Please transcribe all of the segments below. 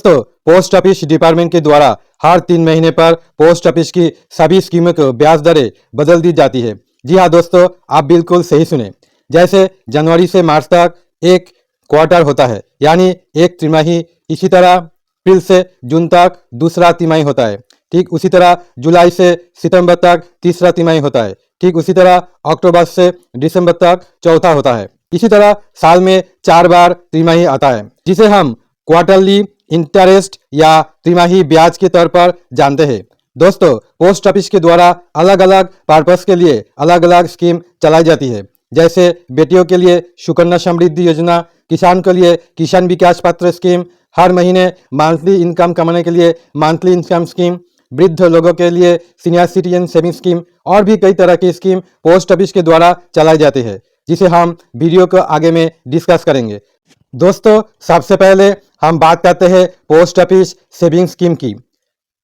दोस्तों, post office department के द्वारा हर 3 महीने पर पोस्ट ऑफिस की सभी स्कीमों को ब्याज दरें बदल दी जाती है। जी हाँ दोस्तों, आप बिल्कुल सही सुने। जैसे जनवरी से मार्च तक एक क्वार्टर होता है, यानी एक तिमाही। इसी तरह अप्रैल से जून तक दूसरा तिमाही होता है। ठीक उसी तरह जुलाई से सितंबर तक तीसरा तिमाही होता है। ठीक उसी तरह अक्टूबर से दिसंबर तक चौथा होता है। इसी तरह साल में 4 बार तिमाही आता है, जिसे हम क्वार्टरली इंटरेस्ट या तिमाही ब्याज के तौर पर जानते हैं। दोस्तों, पोस्ट ऑफिस के द्वारा अलग अलग पर्पस के लिए अलग अलग स्कीम चलाई जाती है। जैसे बेटियों के लिए सुकन्या समृद्धि योजना, किसान के लिए किसान विकास पत्र स्कीम, हर महीने मंथली इनकम कमाने के लिए मंथली इनकम स्कीम, वृद्ध लोगों के लिए सीनियर सिटीजन सेविंग स्कीम और भी कई तरह की स्कीम पोस्ट ऑफिस के द्वारा चलाई जाती है, जिसे हम वीडियो को आगे में डिस्कस करेंगे। दोस्तों, सबसे पहले हम बात करते हैं पोस्ट ऑफिस सेविंग स्कीम की।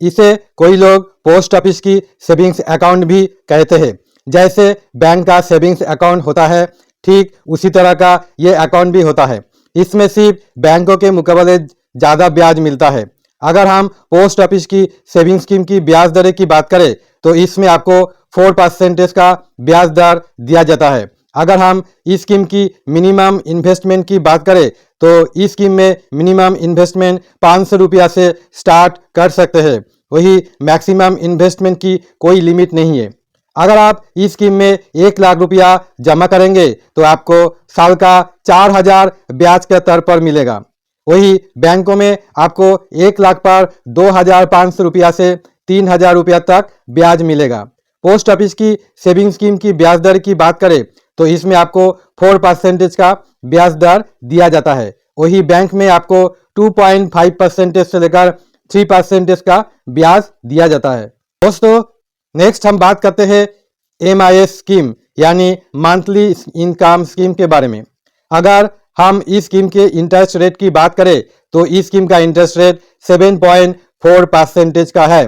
इसे कोई लोग पोस्ट ऑफिस की सेविंग्स अकाउंट भी कहते हैं। जैसे बैंक का सेविंग्स अकाउंट होता है, ठीक उसी तरह का ये अकाउंट भी होता है। इसमें सिर्फ बैंकों के मुकाबले ज़्यादा ब्याज मिलता है। अगर हम पोस्ट ऑफिस की सेविंग स्कीम की ब्याज दरें की बात करें तो इसमें आपको 4% का ब्याज दर दिया जाता है। अगर हम इस स्कीम की मिनिमम इन्वेस्टमेंट की बात करें तो इस स्कीम में मिनिमम इन्वेस्टमेंट 500 रुपया से स्टार्ट कर सकते हैं। वही मैक्सिमम इन्वेस्टमेंट की कोई लिमिट नहीं है। अगर आप इस स्कीम में 1 लाख रुपया जमा करेंगे तो आपको साल का 4,000 ब्याज के तौर पर मिलेगा। वही बैंकों में आपको 1 लाख पर 2,500 रुपया से 3,000 रुपया तक ब्याज मिलेगा। पोस्ट ऑफिस की सेविंग स्कीम की ब्याज दर की बात करें तो इसमें आपको 4% का ब्याज दर दिया जाता है। वही बैंक में आपको 2.5% से लेकर 3% का ब्याज दिया जाता है। दोस्तों, नेक्स्ट हम बात करते हैं MIS स्कीम यानी मंथली इनकम स्कीम के बारे में। अगर हम इस स्कीम के इंटरेस्ट रेट की बात करें तो इस स्कीम का इंटरेस्ट रेट 7.4% का है।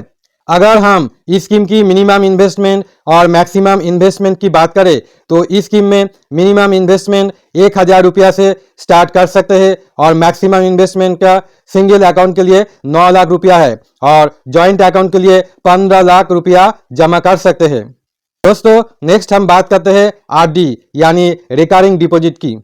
अगर हम इस स्कीम की मिनिमम इन्वेस्टमेंट और मैक्सिमम इन्वेस्टमेंट की बात करें तो इस स्कीम में मिनिमम इन्वेस्टमेंट 1,000 रुपया से स्टार्ट कर सकते हैं और मैक्सिमम इन्वेस्टमेंट का सिंगल अकाउंट के लिए 9 लाख रुपया है और जॉइंट अकाउंट के लिए 15 लाख रुपया जमा कर सकते हैं। दोस्तों, नेक्स्ट हम बात करते हैं RD यानी रिकरिंग डिपॉजिट की।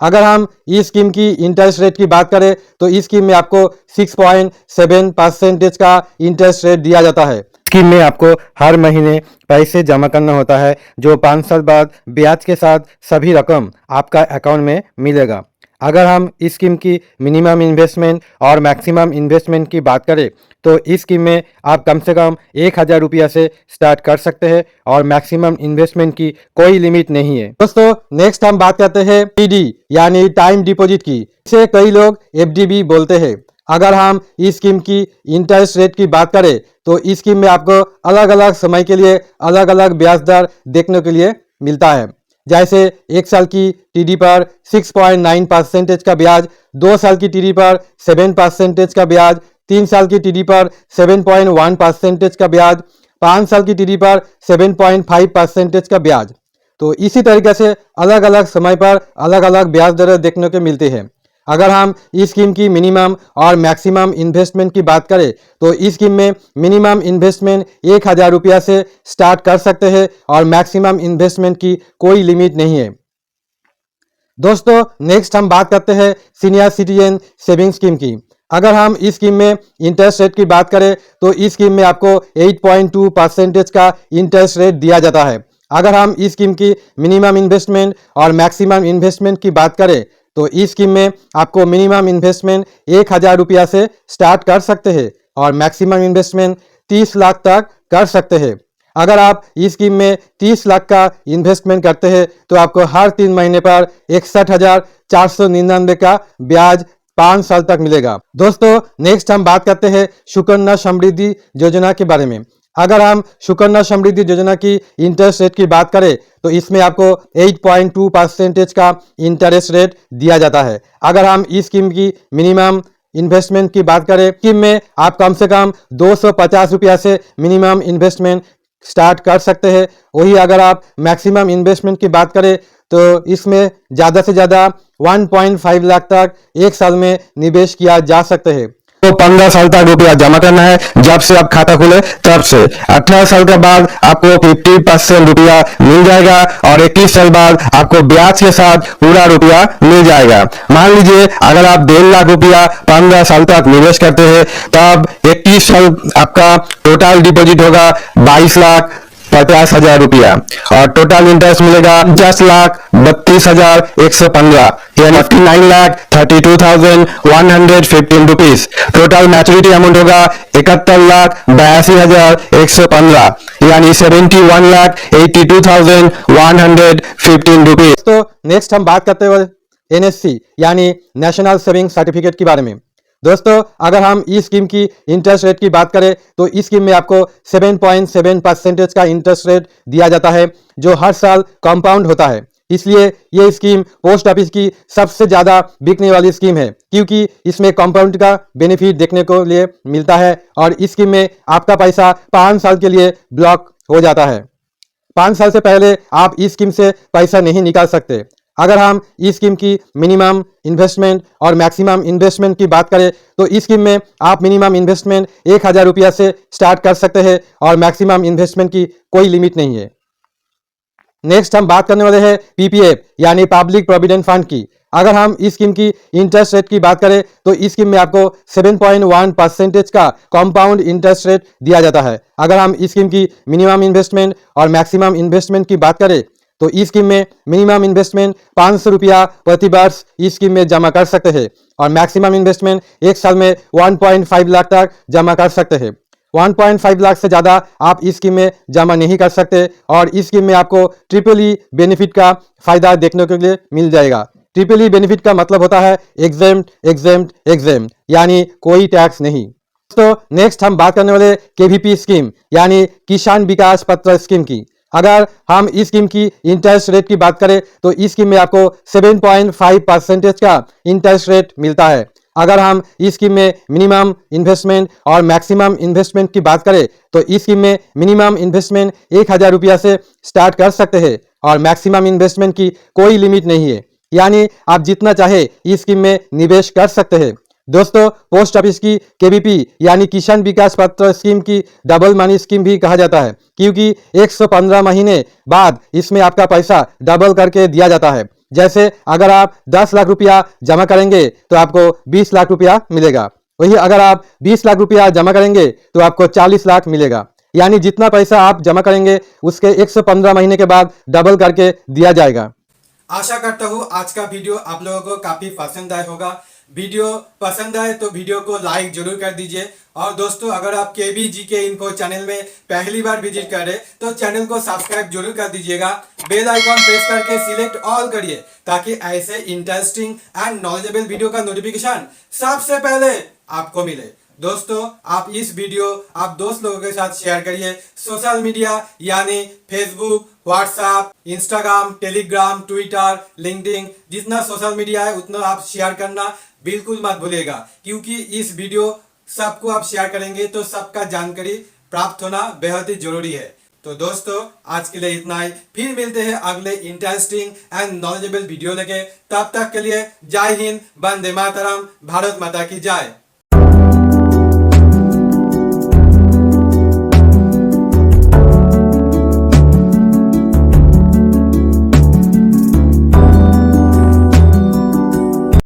अगर हम इस स्कीम की इंटरेस्ट रेट की बात करें तो इस स्कीम में आपको 6.7% का इंटरेस्ट रेट दिया जाता है। स्कीम में आपको हर महीने पैसे जमा करना होता है, जो 5 साल बाद ब्याज के साथ सभी रकम आपका अकाउंट में मिलेगा। अगर हम इस स्कीम की मिनिमम इन्वेस्टमेंट और मैक्सिमम इन्वेस्टमेंट की बात करें तो इस स्कीम में आप कम से कम 1,000 रुपया से स्टार्ट कर सकते हैं और मैक्सिमम इन्वेस्टमेंट की कोई लिमिट नहीं है। दोस्तों, नेक्स्ट हम बात करते हैं TD यानी टाइम डिपॉजिट की। इसे कई लोग FD भी बोलते हैं। अगर हम इस स्कीम की इंटरेस्ट रेट की बात करें तो इस स्कीम में आपको अलग अलग समय के लिए अलग अलग ब्याज दर देखने के लिए मिलता है। जैसे 1 साल की TD पर 6.9% का ब्याज, 2 साल की TD पर 7% का ब्याज, 3 साल की TD पर 7.1% का ब्याज, 5 साल की TD पर 7.5% का ब्याज। तो इसी तरीके से अलग अलग समय पर अलग अलग ब्याज दरें देखने को मिलती है। अगर हम इस स्कीम की मिनिमम और मैक्सिमम इन्वेस्टमेंट की बात करें तो इस स्कीम में मिनिमम इन्वेस्टमेंट 1,000 रुपया से स्टार्ट कर सकते हैं और मैक्सिमम इन्वेस्टमेंट की कोई लिमिट नहीं है। दोस्तों, नेक्स्ट हम बात करते हैं सीनियर सिटीजन सेविंग स्कीम की। अगर हम इस स्कीम में इंटरेस्ट रेट की बात करें तो इस स्कीम में आपको 8.2% का इंटरेस्ट रेट दिया जाता है। अगर हम इस स्कीम की मिनिमम इन्वेस्टमेंट और मैक्सिमम इन्वेस्टमेंट की बात करें तो इस स्कीम में आपको मिनिमम इन्वेस्टमेंट 1,000 रुपया से स्टार्ट कर सकते हैं और मैक्सिमम इन्वेस्टमेंट 30 लाख तक कर सकते हैं। अगर आप इस स्कीम में 30 लाख का इन्वेस्टमेंट करते हैं तो आपको हर 3 महीने पर 61,499 का ब्याज 5 साल तक मिलेगा। दोस्तों, नेक्स्ट हम बात करते हैं सुकन्या समृद्धि योजना के बारे में। अगर हम सुकन्या समृद्धि योजना की इंटरेस्ट रेट की बात करें तो इसमें आपको 8.2% का इंटरेस्ट रेट दिया जाता है। अगर हम इस स्कीम की मिनिमम इन्वेस्टमेंट की बात करें, स्कीम में आप कम से कम 250 रुपया से मिनिमम इन्वेस्टमेंट स्टार्ट कर सकते हैं। वही अगर आप मैक्सिमम इन्वेस्टमेंट की बात करें तो इसमें ज़्यादा से ज़्यादा 1.5 लाख तक 1 साल में निवेश किया जा सकते हैं। तो 15 साल तक रुपया जमा करना है, जब से आप खाता खोले तब से। 18 साल के बाद आपको 50% रुपया मिल जाएगा और 21 साल बाद आपको ब्याज के साथ पूरा रुपया मिल जाएगा। मान लीजिए अगर आप 1.5 लाख रुपया 15 साल तक निवेश करते हैं, तब 21 साल आपका टोटल डिपॉजिट होगा 22,50,000 रुपया और टोटल इंटरेस्ट मिलेगा 10,32,115 यानी 59,32,115 रुपीज। टोटल मैच्योरिटी अमाउंट होगा 71,82,115 यानी 71,82,115 रुपीज। तो नेक्स्ट हम बात करते हुए एनएससी यानी नेशनल सेविंग सर्टिफिकेट के बारे में। दोस्तों अगर हम इस स्कीम की इंटरेस्ट रेट की बात करें तो इस स्कीम में आपको 7.7% का इंटरेस्ट रेट दिया जाता है जो हर साल कंपाउंड होता है। इसलिए ये स्कीम पोस्ट ऑफिस की सबसे ज़्यादा बिकने वाली स्कीम है क्योंकि इसमें कंपाउंड का बेनिफिट देखने को लिए मिलता है और इस स्कीम में आपका पैसा 5 साल के लिए ब्लॉक हो जाता है। 5 साल से पहले आप इस स्कीम से पैसा नहीं निकाल सकते। अगर हम इस स्कीम की मिनिमम इन्वेस्टमेंट और मैक्सिमम इन्वेस्टमेंट की बात करें तो इस स्कीम में आप मिनिमम इन्वेस्टमेंट 1,000 रुपया से स्टार्ट कर सकते हैं और मैक्सिमम इन्वेस्टमेंट की कोई लिमिट नहीं है। नेक्स्ट हम बात करने वाले हैं पीपीएफ यानी पब्लिक प्रोविडेंट फंड की। अगर हम इस स्कीम की इंटरेस्ट रेट की बात करें तो इस स्कीम में आपको 7.1% का कंपाउंड इंटरेस्ट रेट दिया जाता है। अगर हम इस स्कीम की मिनिमम इन्वेस्टमेंट और मैक्सिमम इन्वेस्टमेंट की बात करें तो इस स्कीम में मिनिमम इन्वेस्टमेंट 500 रुपया प्रति वर्ष इस स्कीम में जमा कर सकते हैं और मैक्सिमम इन्वेस्टमेंट एक साल में 1.5 लाख तक जमा कर सकते हैं। 1.5 लाख से ज़्यादा आप इस स्कीम में जमा नहीं कर सकते और इस स्कीम में आपको ट्रिपल बेनिफिट का फायदा देखने के लिए मिल जाएगा। ट्रिपल बेनिफिट का मतलब होता है एग्जेम्प्ट एग्जेम्प्ट एग्जेम्प्ट यानी कोई टैक्स नहीं। तो नेक्स्ट हम बात करने वाले केवीपी स्कीम यानी किसान विकास पत्र स्कीम की। अगर हम इस स्कीम की इंटरेस्ट रेट की बात करें तो इस स्कीम में आपको 7.5% का इंटरेस्ट रेट मिलता है। अगर हम इस स्कीम में मिनिमम इन्वेस्टमेंट और मैक्सिमम इन्वेस्टमेंट की बात करें तो इस स्कीम में मिनिमम इन्वेस्टमेंट 1,000 रुपया से स्टार्ट कर सकते हैं और मैक्सिमम इन्वेस्टमेंट की कोई लिमिट नहीं है, यानी आप जितना चाहे इस स्कीम में निवेश कर सकते हैं। दोस्तों पोस्ट ऑफिस की केवीपी यानी किसान विकास पत्र स्कीम की डबल मनी स्कीम भी कहा जाता है क्योंकि 115 महीने बाद इसमें आपका पैसा डबल करके दिया जाता है। जैसे अगर आप 10 लाख रुपया जमा करेंगे तो आपको 20 लाख रुपया मिलेगा, वही अगर आप 20 लाख रुपया जमा करेंगे तो आपको 40 लाख मिलेगा, यानी जितना पैसा आप जमा करेंगे उसके 115 महीने के बाद डबल करके दिया जाएगा। आशा करता हूँ आज का वीडियो आप लोगों को काफी पसंद आया होगा। वीडियो पसंद आए तो वीडियो को लाइक जरूर कर दीजिए और दोस्तों अगर आप केबीजी के इन्फो चैनल में पहली बार विजिट कर रहे तो चैनल को सब्सक्राइब जरूर कर दीजिएगा। बेल आइकॉन प्रेस करके सिलेक्ट ऑल करिए ताकि ऐसे इंटरेस्टिंग एंड नॉलेजेबल वीडियो का नोटिफिकेशन सबसे पहले आपको मिले। दोस्तों आप इस वीडियो आप दोस्त लोगों के साथ शेयर करिए। सोशल मीडिया यानी Facebook, WhatsApp, Instagram, Telegram, Twitter, LinkedIn जितना सोशल मीडिया है उतना आप शेयर करना बिल्कुल मत भूलिएगा क्योंकि इस वीडियो सबको आप शेयर करेंगे तो सबका जानकारी प्राप्त होना बेहद ही जरूरी है। तो दोस्तों आज के लिए इतना ही, फिर मिलते हैं अगले इंटरेस्टिंग एंड नॉलेजेबल वीडियो लेके। तब तक के लिए जय हिंद, वंदे मातरम, भारत माता की जय।